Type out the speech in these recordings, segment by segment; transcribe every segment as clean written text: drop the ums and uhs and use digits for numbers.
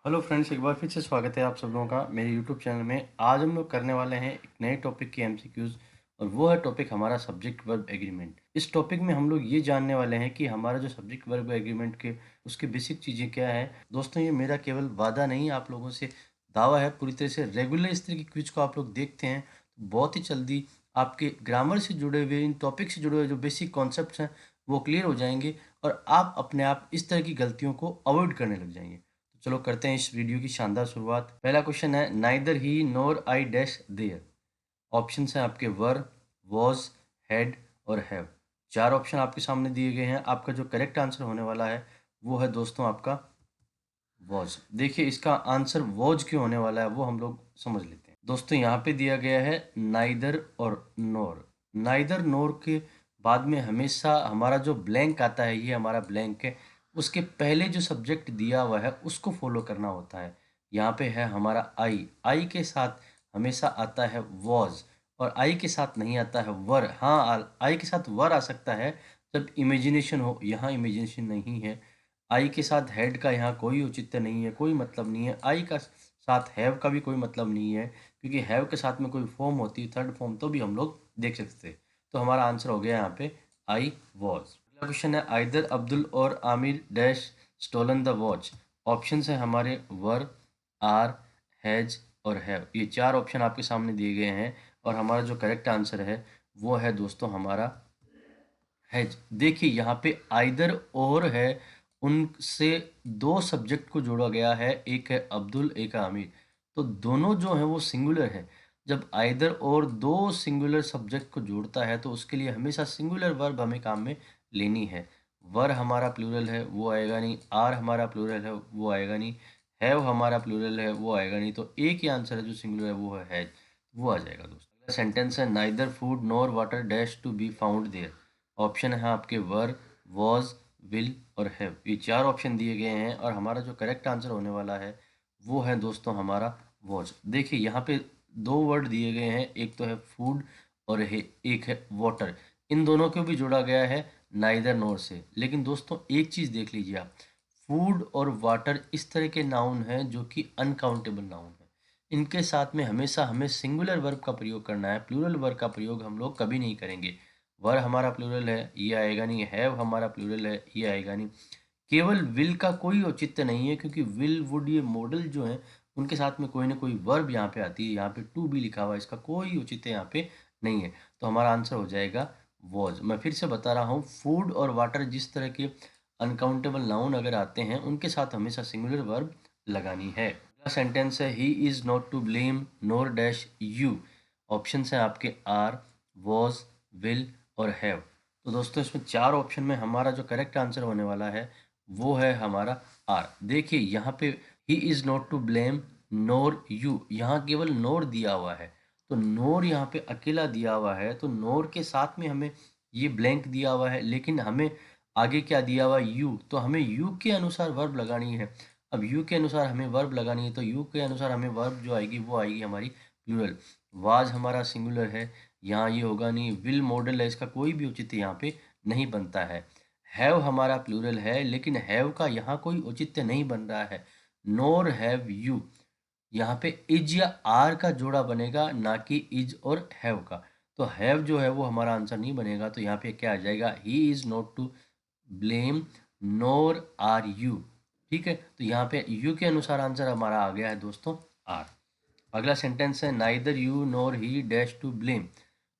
Hello friends, एक बार फिर से स्वागत है आप सब लोगों का मेरे यूट्यूब चैनल में। आज हम लोग करने वाले हैं एक नए टॉपिक की एमसीक्यूज और वो है टॉपिक हमारा सब्जेक्ट वर्ब एग्रीमेंट। इस टॉपिक में हम लोग ये जानने वाले हैं कि हमारा जो सब्जेक्ट वर्ब एग्रीमेंट के उसकी बेसिक चीज़ें क्या है। दोस्तों, ये मेरा केवल वादा नहीं, आप लोगों से दावा है। पूरी तरह से रेगुलर इस तरह की क्विज को आप लोग देखते हैं तो बहुत ही जल्दी आपके ग्रामर से जुड़े हुए, इन टॉपिक से जुड़े हुए जो बेसिक कॉन्सेप्ट हैं वो क्लियर हो जाएंगे और आप अपने आप इस तरह की गलतियों को अवॉइड करने लग जाएंगे। चलो करते हैं इस वीडियो की शानदार शुरुआत। पहला क्वेश्चन है, neither he NOR I dash there. Option हैं आपके वर, वॉज, हैड और हैव। चार ऑप्शन आपके सामने दिए गए हैं। आपका जो करेक्ट आंसर होने वाला है वो है दोस्तों आपका वॉज। देखिए, इसका आंसर वॉज क्यों होने वाला है वो हम लोग समझ लेते हैं। दोस्तों, यहाँ पे दिया गया है नाइदर और नोर। नाइदर नोर के बाद में हमेशा हमारा जो ब्लैंक आता है, ये हमारा ब्लैंक है, उसके पहले जो सब्जेक्ट दिया हुआ है उसको फॉलो करना होता है। यहाँ पे है हमारा आई। आई के साथ हमेशा आता है वॉज और आई के साथ नहीं आता है वर। हाँ, आई के साथ वर आ सकता है जब इमेजिनेशन हो। यहाँ इमेजिनेशन नहीं है। आई के साथ हेड का यहाँ कोई औचित्य नहीं है, कोई मतलब नहीं है। आई का साथ हैव का भी कोई मतलब नहीं है, क्योंकि हैव के साथ में कोई फॉर्म होती, थर्ड फॉर्म, तो भी हम लोग देख सकते। तो हमारा आंसर हो गया यहाँ पे आई वॉज। अगला क्वेश्चन है, आइदर अब्दुल और Aamir dash stolen the watch. Option है हमारे वर, आर, हैज और हैव। ये चार ऑप्शन आपके सामने दिए गए हैं और हमारा जो करेक्ट आंसर है वो है दोस्तों हमारा हैज। देखिए, यहाँ पे आइदर और है, उनसे दो सब्जेक्ट को जोड़ा गया है, एक है अब्दुल, एक है आमिर। तो दोनों जो है वो सिंगुलर है। जब आइदर और दो सिंगुलर सब्जेक्ट को जोड़ता है तो उसके लिए हमेशा सिंगुलर वर्ब हमें काम में लेनी है। वर हमारा प्लूरल है वो आएगा नहीं, आर हमारा प्लूरल है वो आएगा नहीं, हैव हमारा प्लूरल है वो आएगा नहीं। तो एक ही आंसर है जो सिंगुलर है वो है हैज, वो आ जाएगा दोस्तों। अगला सेंटेंस है, neither food nor water dash to be found there. Option है आपके वर, वॉज, विल और हैव। ये चार ऑप्शन दिए गए हैं और हमारा जो करेक्ट आंसर होने वाला है वो है दोस्तों हमारा वॉज। देखिए, यहाँ पे दो वर्ड दिए गए हैं, एक तो है फूड और एक है वाटर। इन दोनों को भी जोड़ा गया है नाइदर नोर से। लेकिन दोस्तों, एक चीज़ देख लीजिए आप, फूड और वाटर इस तरह के नाउन हैं जो कि अनकाउंटेबल नाउन है। इनके साथ में हमेशा हमें सिंगुलर वर्ब का प्रयोग करना है, प्लूरल वर्ब का प्रयोग हम लोग कभी नहीं करेंगे। वर हमारा प्लूरल है, ये आएगा नहीं। हैव हमारा प्लूरल है, ये आएगा नहीं। केवल विल का कोई औचित्य नहीं है, क्योंकि विल, वुड, ये मॉडल जो हैं उनके साथ में कोई ना कोई वर्ब यहाँ पे आती है। यहाँ पे टू बी लिखा हुआ है, इसका कोई औचित्य यहाँ पे नहीं है। तो हमारा आंसर हो जाएगा वॉज। मैं फिर से बता रहा हूँ, फूड और वाटर जिस तरह के अनकाउंटेबल नाउन अगर आते हैं उनके साथ हमेशा सिंगुलर वर्ब लगानी है। अगला सेंटेंस है, he is not to blame nor dash you. Option है आपके आर, वॉज, विल और हैव। तो दोस्तों, इसमें चार ऑप्शन में हमारा जो करेक्ट आंसर होने वाला है वो है हमारा आर। देखिए, यहाँ पे he is not to blame nor you, यहाँ केवल नोर दिया हुआ है। तो नोर यहाँ पे अकेला दिया हुआ है, तो नोर के साथ में हमें ये ब्लैंक दिया हुआ है, लेकिन हमें आगे क्या दिया हुआ है, यू। तो हमें यू के अनुसार वर्ब लगानी है। अब यू के अनुसार हमें वर्ब लगानी है, तो यू के अनुसार हमें वर्ब जो आएगी वो आएगी हमारी प्लूरल। वाज हमारा सिंगुलर है, यहाँ ये होगा नहीं। विल मॉडल है, इसका कोई भी औचित्य यहाँ पे नहीं बनता है। हैव हमारा प्लूरल है, लेकिन हैव का यहाँ कोई औचित्य नहीं बन रहा है। नोर हैव यू, यहाँ पे इज या आर का जोड़ा बनेगा, ना कि इज और हैव का। तो हैव जो है वो हमारा आंसर नहीं बनेगा। तो यहाँ पे क्या आ जाएगा, he is not to blame nor are you. ठीक है, तो यहाँ पे यू के अनुसार आंसर हमारा आ गया है दोस्तों आर। अगला सेंटेंस है, neither you nor he dash to blame.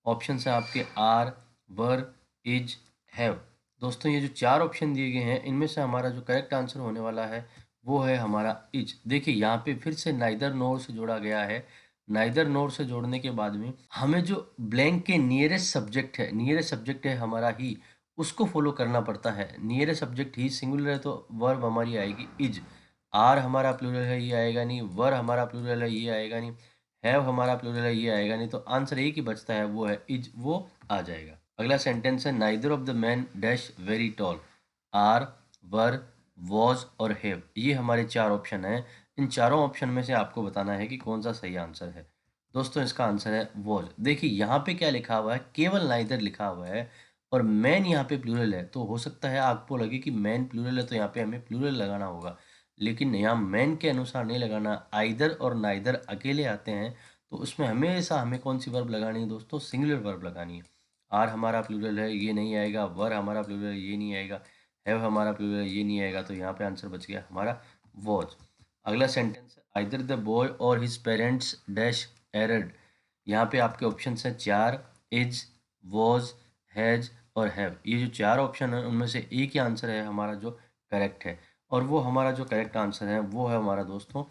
Option है आपके आर, वर, इज, हैव। दोस्तों, ये जो चार ऑप्शन दिए गए हैं इनमें से हमारा जो करेक्ट आंसर होने वाला है वो है हमारा इज। देखिए, यहाँ पे फिर से नाइदर नोर से जोड़ा गया है। नाइदर नोर से जोड़ने के बाद में हमें जो ब्लैंक के नियरेस्ट सब्जेक्ट है, नियरेस्ट सब्जेक्ट है हमारा ही, उसको फॉलो करना पड़ता है। नियरेस्ट सब्जेक्ट ही सिंगुलर है तो वर्ब हमारी आएगी इज। आर हमारा प्लूरल है, ये आएगा नहीं। वर हमारा प्लूरल है, ये आएगा नहीं। हैव हमारा प्लूरल है, ये आएगा नहीं। तो आंसर एक ही बचता है, वो है इज, वो आ जाएगा। अगला सेंटेंस है, neither of the man dash very tall. Are, were, was और हैव। ये हमारे चार ऑप्शन हैं। इन चारों ऑप्शन में से आपको बताना है कि कौन सा सही आंसर है। दोस्तों, इसका आंसर है वॉज। देखिए, यहाँ पे क्या लिखा हुआ है, केवल नाइदर लिखा हुआ है और मैन यहाँ पे प्लूरल है। तो हो सकता है आपको लगे कि मैन प्लूरल है तो यहाँ पे हमें प्लूरल लगाना होगा, लेकिन यहाँ मैन के अनुसार नहीं लगाना, आइदर और नाइदर अकेले आते हैं तो उसमें हमेशा हमें कौन सी वर्ब लगानी है दोस्तों, सिंगुलर वर्ब लगानी है। आर हमारा प्लूरल है, ये नहीं आएगा। वर हमारा प्लूरल है, ये नहीं आएगा। हैव हमारा प्लूरल है, ये नहीं आएगा। तो यहाँ पे आंसर बच गया हमारा वॉज। अगला सेंटेंस है आइदर द बॉय और हिज पेरेंट्स डैश एरर्ड। यहाँ पे आपके ऑप्शन हैं चार, इज, वॉज, हैज और हैव। ये जो चार ऑप्शन है उनमें से एक ही आंसर है हमारा जो करेक्ट है, और वो हमारा जो करेक्ट आंसर है वो है हमारा दोस्तों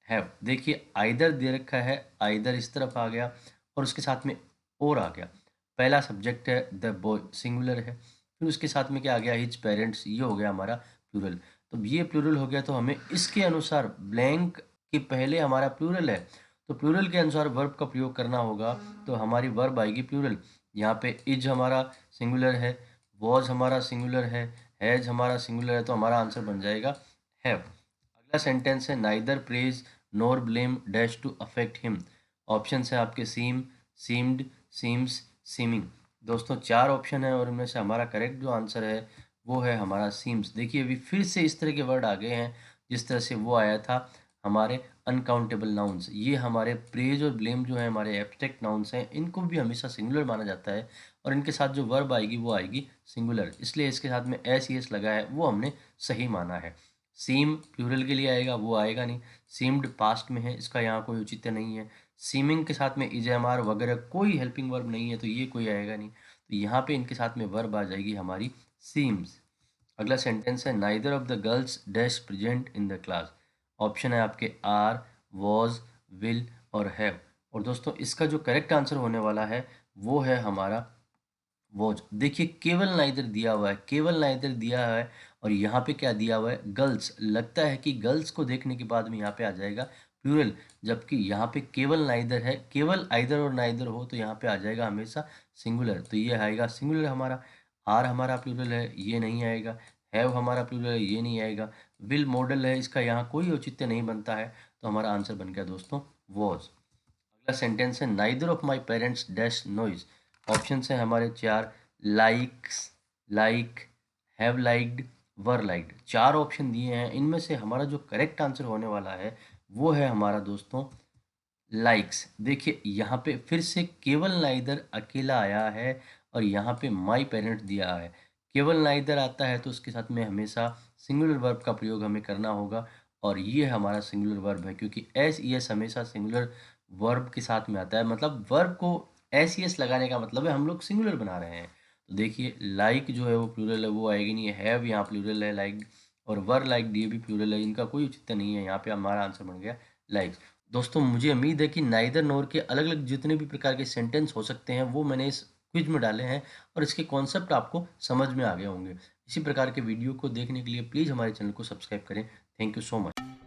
हैव। देखिए आइदर दे रखा है, आइदर इस तरफ आ गया और उसके साथ में और आ गया। पहला सब्जेक्ट है द बॉय, सिंगुलर है, फिर उसके साथ में क्या आ गया, हिज पेरेंट्स, ये हो गया हमारा प्लूरल। तो ये प्लूरल हो गया, तो हमें इसके अनुसार ब्लैंक के पहले हमारा प्लूरल है तो प्लूरल के अनुसार वर्ब का प्रयोग करना होगा। तो हमारी वर्ब आएगी प्लूरल। यहाँ पे इज हमारा सिंगुलर है, वॉज हमारा सिंगुलर हैज हमारा सिंगुलर है, तो हमारा आंसर बन जाएगा हैव। अगला सेंटेंस है neither praise nor blame dash to affect him. Option है आपके सीम, सीम्ड, सीम्स, सीमिंग। दोस्तों चार ऑप्शन है और इनमें से हमारा करेक्ट जो आंसर है वो है हमारा सीम्स। देखिए अभी फिर से इस तरह के वर्ड आ गए हैं जिस तरह से वो आया था हमारे अनकाउंटेबल नाउन्स। ये हमारे प्रेज और ब्लेम जो है हमारे एब्स्ट्रैक्ट नाउन्स हैं, इनको भी हमेशा सिंगुलर माना जाता है और इनके साथ जो वर्ब आएगी वो आएगी सिंगुलर, इसलिए इसके साथ में एस एस लगा है वो हमने सही माना है। सीम प्लूरल के लिए आएगा, वो आएगा नहीं। सीम्ड पास्ट में है, इसका यहाँ कोई औचित्य नहीं है। सीमिंग के साथ में इज, एम, आर वगैरह कोई हेल्पिंग वर्ब नहीं है तो ये कोई आएगा नहीं। तो यहाँ पे इनके साथ में वर्ब आ जाएगी हमारी सीम्स। अगला सेंटेंस है neither of the girls dash present in the class. Option है आपके आर, वॉज, विल और हैव। और दोस्तों इसका जो करेक्ट आंसर होने वाला है वो है हमारा वॉच। देखिए केवल नाइदर दिया हुआ है, केवल नाइदर दिया है और यहाँ पे क्या दिया हुआ है, गर्ल्स। लगता है कि गर्ल्स को देखने के बाद में यहाँ पे आ जाएगा प्लूरल, जबकि यहाँ पे केवल नाइदर है। केवल आइदर और नाइदर हो तो यहाँ पे आ जाएगा हमेशा सिंगुलर, तो ये आएगा सिंगुलर हमारा। आर हमारा प्लूरल है, ये नहीं आएगा। हैव हमारा प्लूरल है, ये नहीं आएगा। विल मॉडल है, इसका यहाँ कोई औचित्य नहीं बनता है, तो हमारा आंसर बन गया दोस्तों वॉज। अगला सेंटेंस है neither of my parents dash noise. Option है हमारे चार, likes, like, have liked, were liked. चार ऑप्शन दिए हैं, इनमें से हमारा जो करेक्ट आंसर होने वाला है वो है हमारा दोस्तों लाइक्स। देखिए यहाँ पे फिर से केवल नाइदर अकेला आया है और यहाँ पे माई पेरेंट्स दिया है। केवल नाइदर आता है तो उसके साथ में हमेशा सिंगुलर वर्ब का प्रयोग हमें करना होगा और ये हमारा सिंगुलर वर्ब है, क्योंकि एस ई एस हमेशा सिंगुलर वर्ब के साथ में आता है। मतलब वर्ब को एस ई एस लगाने का मतलब है हम लोग सिंगुलर बना रहे हैं। तो देखिए लाइक जो है वो प्लूरल है, वो आएगी नहीं। हैव यहाँ प्लूरल है लाइक, और वर लाइक ये भी प्लूरल है, इनका कोई औचित्य नहीं है। यहाँ पे हमारा आंसर बन गया लाइक। दोस्तों मुझे उम्मीद है कि नाइदर नोर के अलग अलग जितने भी प्रकार के सेंटेंस हो सकते हैं वो मैंने इस क्विज में डाले हैं और इसके कॉन्सेप्ट आपको समझ में आ गए होंगे। इसी प्रकार के वीडियो को देखने के लिए प्लीज़ हमारे चैनल को सब्सक्राइब करें। Thank you so much.